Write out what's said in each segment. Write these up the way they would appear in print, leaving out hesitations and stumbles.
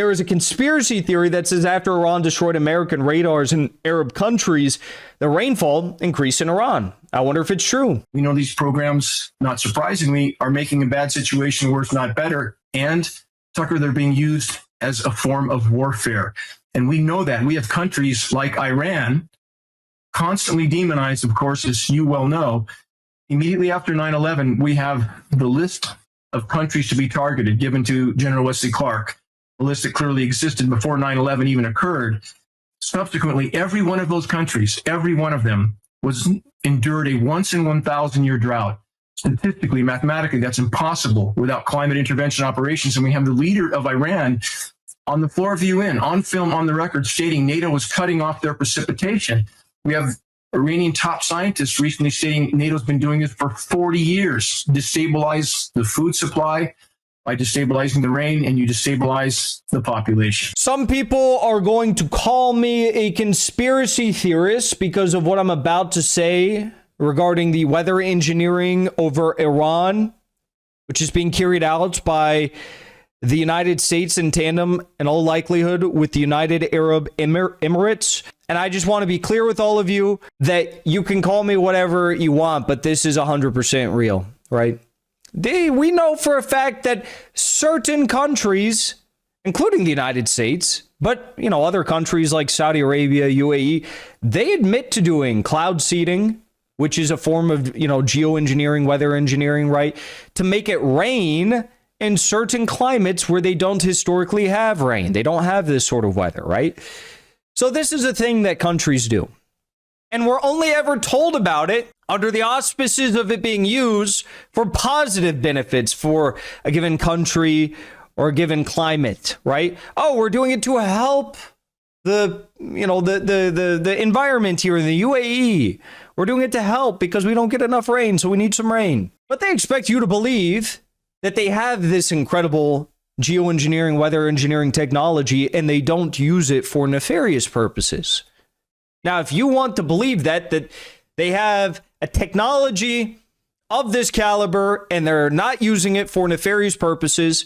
There is a conspiracy theory that says after Iran destroyed American radars in Arab countries, the rainfall increased in Iran. I wonder if it's true. We know these programs, not surprisingly, are making a bad situation worse, not better. And, Tucker, they're being used as a form of warfare. And we know that. We have countries like Iran, constantly demonized, of course, as you well know. Immediately after 9/11, we have the list of countries to be targeted given to General Wesley Clark, a list that clearly existed before 9/11 even occurred. Subsequently, every one of those countries, every one of them, was endured a once in 1,000 year drought. Statistically, mathematically, that's impossible without climate intervention operations. And we have the leader of Iran on the floor of the UN, on film, on the record, stating NATO was cutting off their precipitation. We have Iranian top scientists recently stating NATO's been doing this for 40 years, destabilize the food supply by destabilizing the rain, and you destabilize the population. Some people are going to call me a conspiracy theorist because of what I'm about to say regarding the weather engineering over Iran, which is being carried out by the United States in tandem, in all likelihood, with the United Arab Emirates. And I just want to be clear with all of you that you can call me whatever you want, but this is 100% real, right? We know for a fact that certain countries, including the United States, but, you know, other countries like Saudi Arabia, UAE, they admit to doing cloud seeding, which is a form of, you know, geoengineering, weather engineering, right? To make it rain in certain climates where they don't historically have rain. They don't have this sort of weather, right? So this is a thing that countries do. And we're only ever told about it under the auspices of it being used for positive benefits for a given country or a given climate, right? Oh, we're doing it to help the environment here in the UAE. We're doing it to help because we don't get enough rain, so we need some rain. But they expect you to believe that they have this incredible geoengineering, weather engineering technology, and they don't use it for nefarious purposes. Now, if you want to believe that they have a technology of this caliber and they're not using it for nefarious purposes,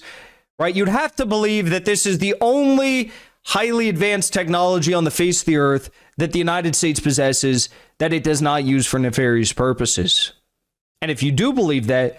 right, you'd have to believe that this is the only highly advanced technology on the face of the earth that the United States possesses that it does not use for nefarious purposes. And if you do believe that,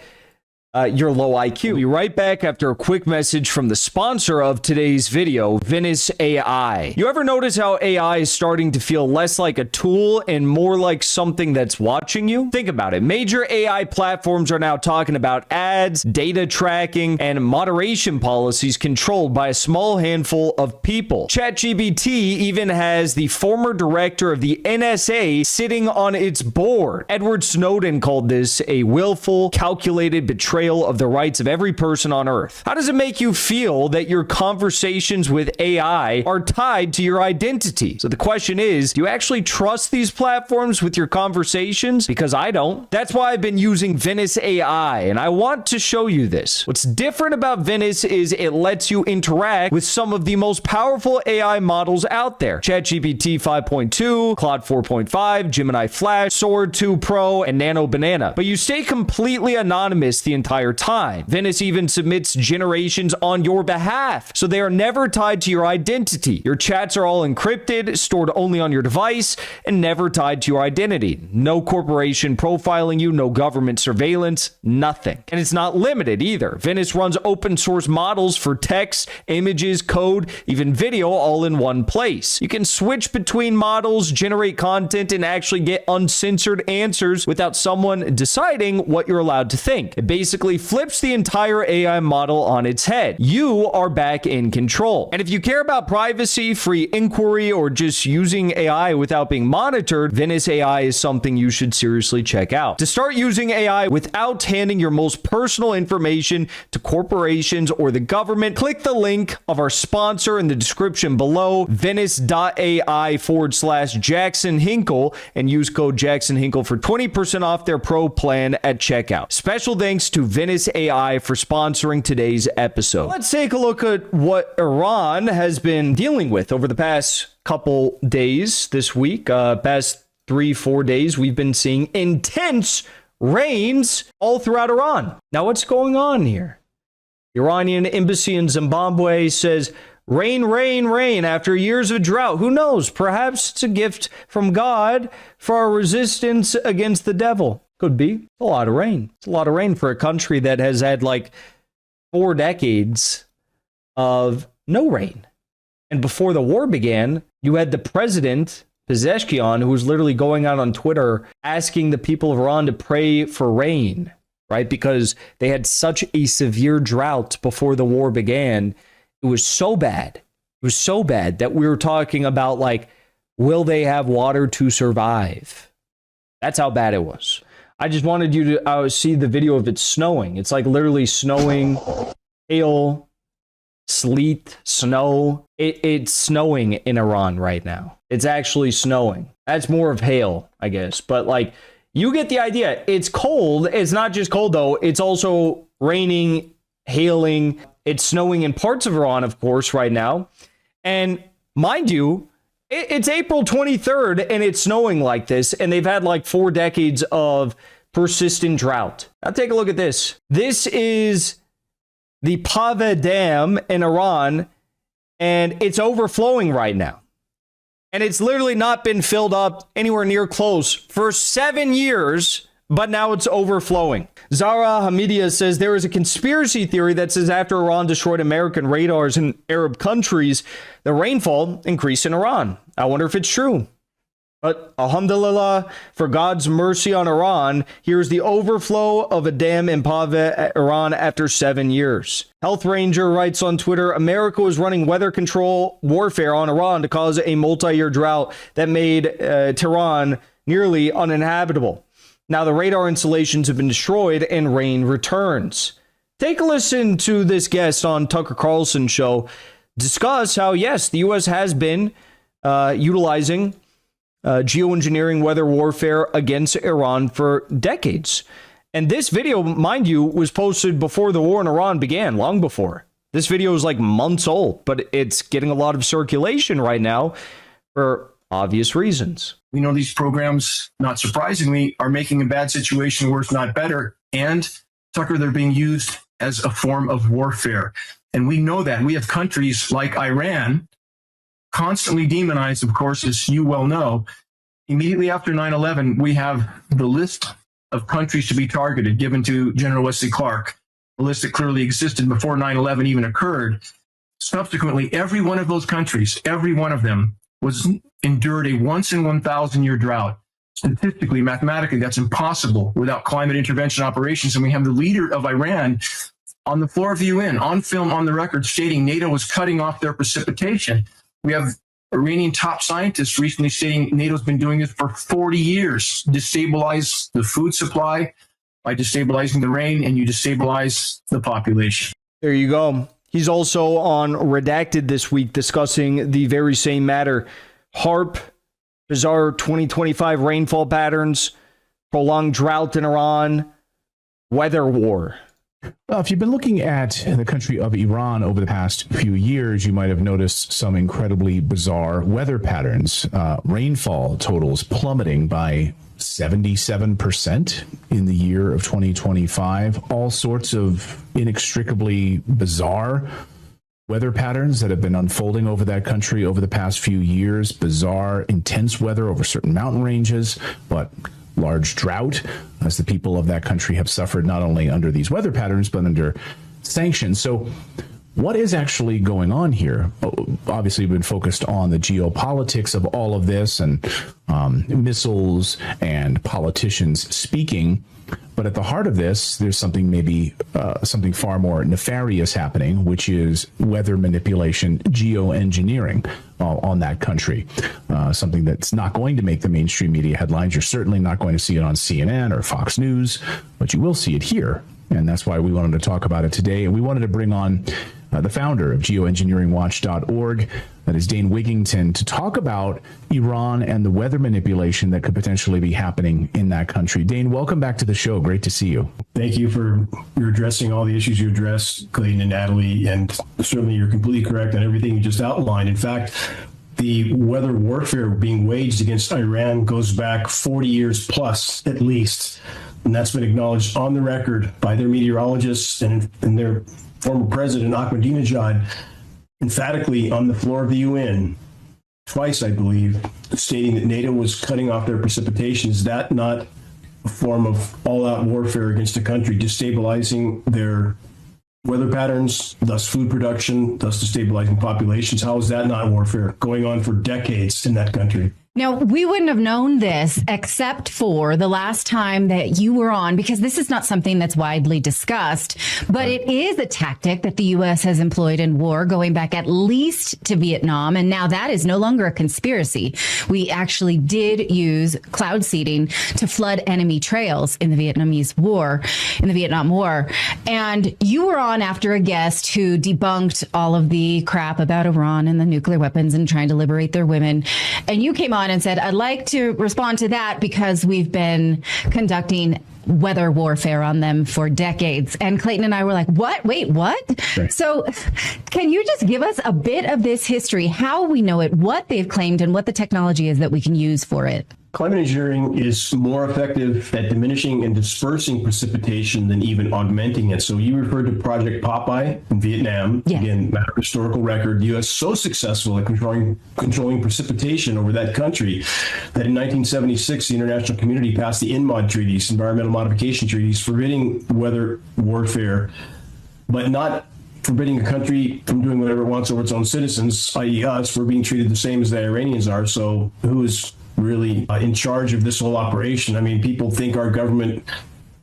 you're low IQ. We'll be right back after a quick message from the sponsor of today's video, Venice AI. You ever notice how AI is starting to feel less like a tool and more like something that's watching you? Think about it. Major AI platforms are now talking about ads, data tracking, and moderation policies controlled by a small handful of people. ChatGPT even has the former director of the NSA sitting on its board. Edward Snowden called this a willful, calculated betrayal of the rights of every person on Earth. How does it make you feel that your conversations with AI are tied to your identity? So the question is, do you actually trust these platforms with your conversations? Because I don't. That's why I've been using Venice AI, and I want to show you this. What's different about Venice is it lets you interact with some of the most powerful AI models out there. ChatGPT 5.2, Claude 4.5, Gemini Flash, Sword 2 Pro, and Nano Banana. But you stay completely anonymous the entire time. Venice even submits generations on your behalf, so they are never tied to your identity. Your chats are all encrypted, stored only on your device, and never tied to your identity. No corporation profiling you, no government surveillance, nothing. And it's not limited either. Venice runs open source models for text, images, code, even video all in one place. You can switch between models, generate content, and actually get uncensored answers without someone deciding what you're allowed to think. It basically flips the entire AI model on its head. You are back in control. And if you care about privacy, free inquiry, or just using AI without being monitored, Venice AI is something you should seriously check out. To start using AI without handing your most personal information to corporations or the government, click the link of our sponsor in the description below, venice.ai/Jackson Hinkle, and use code Jackson Hinkle for 20% off their pro plan at checkout. Special thanks to Venice AI for sponsoring today's episode. Let's take a look at what Iran has been dealing with over the past couple days this week. Past 3-4 days, we've been seeing intense rains all throughout Iran. Now, what's going on here? The Iranian embassy in Zimbabwe says Rain, rain, rain after years of drought. Who knows? Perhaps it's a gift from God for our resistance against the devil. Could be. It's a lot of rain. It's a lot of rain for a country that has had like 4 decades of no rain. And before the war began, you had the president, Pezeshkian, who was literally going out on Twitter asking the people of Iran to pray for rain, right? Because they had such a severe drought before the war began. It was so bad. It was so bad that we were talking about, like, will they have water to survive? That's how bad it was. I just wanted you to see the video of it snowing. It's like literally snowing, hail, sleet, snow. It's snowing in Iran right now. It's actually snowing. That's more of hail, I guess. But like, you get the idea. It's cold. It's not just cold, though. It's also raining, hailing. It's snowing in parts of Iran, of course, right now. And mind you, it's April 23rd and it's snowing like this. And they've had like 4 decades of persistent drought. Now take a look at this. This is the Pave Dam in Iran, and it's overflowing right now. And it's literally not been filled up anywhere near close for 7 years, but now it's overflowing. Zara Hamidia says there is a conspiracy theory that says after Iran destroyed American radars in Arab countries, the rainfall increased in Iran. I wonder if it's true. But alhamdulillah, for God's mercy on Iran, here's the overflow of a dam in Pave, Iran after 7 years. Health Ranger writes on Twitter, America was running weather control warfare on Iran to cause a multi-year drought that made Tehran nearly uninhabitable. Now the radar installations have been destroyed and rain returns. Take a listen to this guest on Tucker Carlson show discuss how, yes, the U.S. has been utilizing geoengineering weather warfare against Iran for decades. And this video, mind you, was posted before the war in Iran began, long before. This video is like months old, but it's getting a lot of circulation right now for obvious reasons. We know these programs, not surprisingly, are making a bad situation worse, not better. And, Tucker, they're being used as a form of warfare. And we know that. We have countries like Iran, constantly demonized, of course, as you well know. Immediately after 9/11, we have the list of countries to be targeted given to General Wesley Clark, a list that clearly existed before 9/11 even occurred. Subsequently, every one of those countries, every one of them, was endured a once in 1,000 year drought. Statistically, mathematically, that's impossible without climate intervention operations. And we have the leader of Iran on the floor of the UN, on film, on the record, stating NATO was cutting off their precipitation. We have Iranian top scientists recently stating NATO's been doing this for 40 years. Destabilize the food supply by destabilizing the rain, and you destabilize the population. There you go. He's also on Redacted this week discussing the very same matter. HARP, bizarre 2025 rainfall patterns, prolonged drought in Iran, weather war. Well, if you've been looking at the country of Iran over the past few years, you might have noticed some incredibly bizarre weather patterns. Rainfall totals plummeting by 77% in the year of 2025. All sorts of inextricably bizarre weather patterns that have been unfolding over that country over the past few years. Bizarre, intense weather over certain mountain ranges, but large drought, as the people of that country have suffered not only under these weather patterns, but under sanctions. So what is actually going on here? Obviously, we've been focused on the geopolitics of all of this and missiles and politicians speaking. But at the heart of this, there's something something far more nefarious happening, which is weather manipulation, geoengineering on that country. Something that's not going to make the mainstream media headlines. You're certainly not going to see it on CNN or Fox News, but you will see it here. And that's why we wanted to talk about it today. And we wanted to bring on the founder of geoengineeringwatch.org, that is Dane Wigington, to talk about Iran and the weather manipulation that could potentially be happening in that country. Dane, welcome back to the show. Great to see you. Thank you for your addressing all the issues you addressed, Clayton and Natalie, and certainly you're completely correct on everything you just outlined. In fact, the weather warfare being waged against Iran goes back 40 years plus, at least. And that's been acknowledged on the record by their meteorologists and their former president, Ahmadinejad. emphatically on the floor of the UN, twice, I believe, stating that NATO was cutting off their precipitation. Is that not a form of all-out warfare against a country, destabilizing their weather patterns, thus food production, thus destabilizing populations? How is that not warfare going on for decades in that country? Now, we wouldn't have known this except for the last time that you were on, because this is not something that's widely discussed, but it is a tactic that the U.S. has employed in war going back at least to Vietnam. And now that is no longer a conspiracy. We actually did use cloud seeding to flood enemy trails in the Vietnam War. And you were on after a guest who debunked all of the crap about Iran and the nuclear weapons and trying to liberate their women. And you came on and said, I'd like to respond to that because we've been conducting weather warfare on them for decades. And Clayton and I were like, what? Wait, what? Right. So can you just give us a bit of this history, how we know it, what they've claimed, and what the technology is that we can use for it? Climate engineering is more effective at diminishing and dispersing precipitation than even augmenting it. So you referred to Project Popeye in Vietnam. Yeah. Again, matter of historical record. The U.S. so successful at controlling precipitation over that country that in 1976, the international community passed the INMOD treaties, environmental modification treaties, forbidding weather warfare, but not forbidding a country from doing whatever it wants over its own citizens, i.e. us. We're being treated the same as the Iranians are. So who is really in charge of this whole operation? I mean, people think our government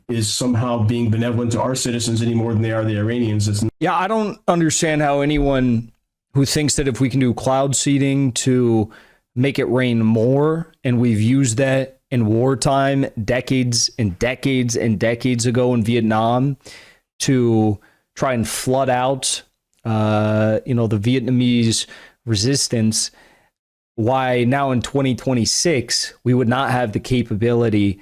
is somehow being benevolent to our citizens any more than they are the Iranians. Yeah, I don't understand how anyone who thinks that if we can do cloud seeding to make it rain more, and we've used that in wartime decades and decades and decades ago in Vietnam to try and flood out, the Vietnamese resistance, why now in 2026 we would not have the capability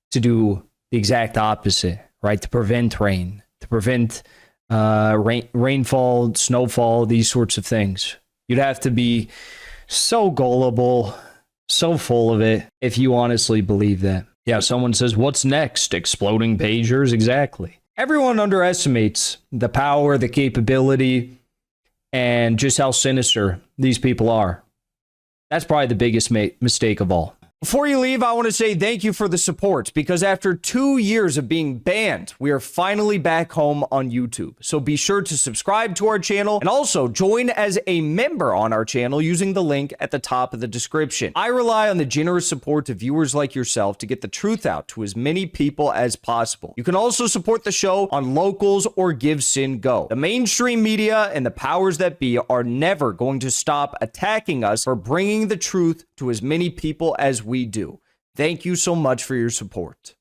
to do the exact opposite, right? To prevent rain, to prevent rainfall, snowfall, these sorts of things. You'd have to be so gullible, so full of it, if you honestly believe that. Yeah, someone says, what's next? Exploding pagers? Exactly. Everyone underestimates the power, the capability, and just how sinister these people are. That's probably the biggest mistake of all. Before you leave, I want to say thank you for the support, because after 2 years of being banned, we are finally back home on YouTube. So be sure to subscribe to our channel and also join as a member on our channel using the link at the top of the description. I rely on the generous support of viewers like yourself to get the truth out to as many people as possible. You can also support the show on Locals or Give Sin Go. The mainstream media and the powers that be are never going to stop attacking us for bringing the truth to as many people as we do. Thank you so much for your support.